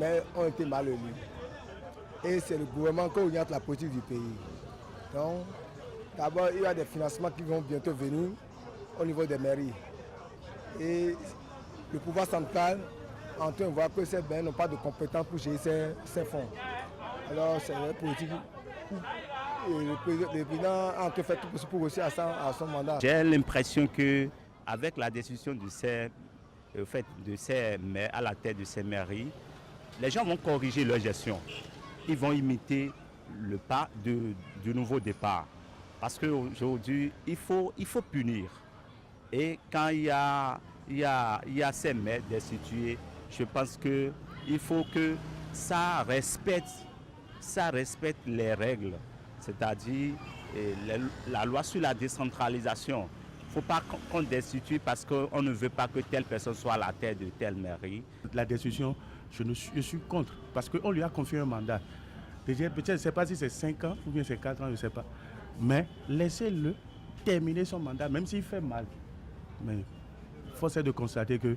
Mais ont été mal élus. Et c'est le gouvernement qui oriente la politique du pays. Donc, d'abord, il y a des financements qui vont bientôt venir au niveau des mairies. Et le pouvoir central est en train de voir que ces maires n'ont pas de compétences pour gérer ces fonds. Alors, c'est une politique où le président a en train de faire tout possible pour réussir à son mandat. J'ai l'impression que avec la décision de ces maires à la tête de ces mairies, les gens vont corriger leur gestion. Ils vont imiter le pas du nouveau départ. Parce qu'aujourd'hui, il faut punir. Et quand il y a ces maires destitués, je pense qu'il faut que ça respecte les règles. C'est-à-dire la loi sur la décentralisation. Il ne faut pas qu'on destitue parce qu'on ne veut pas que telle personne soit à la tête de telle mairie. La destitution, je suis contre parce qu'on lui a confié un mandat. Peut-être, je ne sais pas si c'est 5 ans ou bien c'est 4 ans, je ne sais pas. Mais laissez-le terminer son mandat, même s'il fait mal. Mais force est de constater que,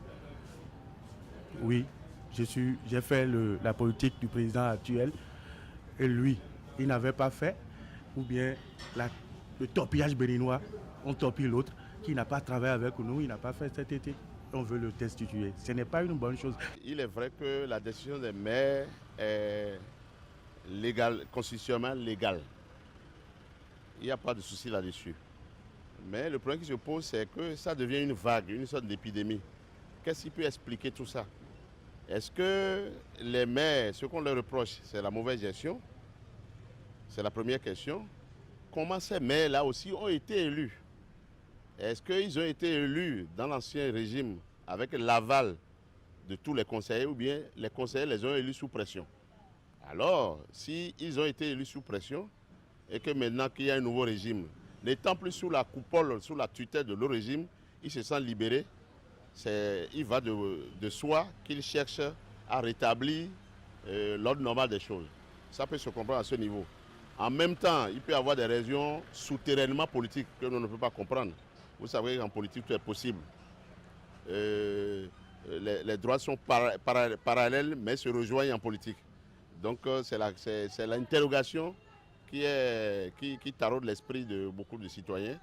oui, j'ai fait la politique du président actuel et lui, il n'avait pas fait, ou bien le torpillage béninois, on torpille l'autre qui n'a pas travaillé avec nous, il n'a pas fait cet été. On veut le destituer. Ce n'est pas une bonne chose. Il est vrai que la décision des maires est légale, constitutionnellement légale. Il n'y a pas de souci là-dessus. Mais le problème qui se pose, c'est que ça devient une vague, une sorte d'épidémie. Qu'est-ce qui peut expliquer tout ça? Est-ce que les maires, ce qu'on leur reproche, c'est la mauvaise gestion? C'est la première question. Comment ces maires-là aussi ont été élus? Est-ce qu'ils ont été élus dans l'ancien régime avec l'aval de tous les conseillers ou bien les conseillers les ont élus sous pression? Alors, s'ils ont été élus sous pression et que maintenant qu'il y a un nouveau régime, n'étant plus sous la coupole, sous la tutelle de leur régime, ils se sentent libérés, il va de soi qu'ils cherchent à rétablir l'ordre normal des choses. Ça peut se comprendre à ce niveau. En même temps, il peut y avoir des raisons souterrainement politiques que l'on ne peut pas comprendre. Vous savez qu'en politique, tout est possible. Les droits sont parallèles, mais se rejoignent en politique. Donc, c'est l'interrogation qui taraude l'esprit de beaucoup de citoyens.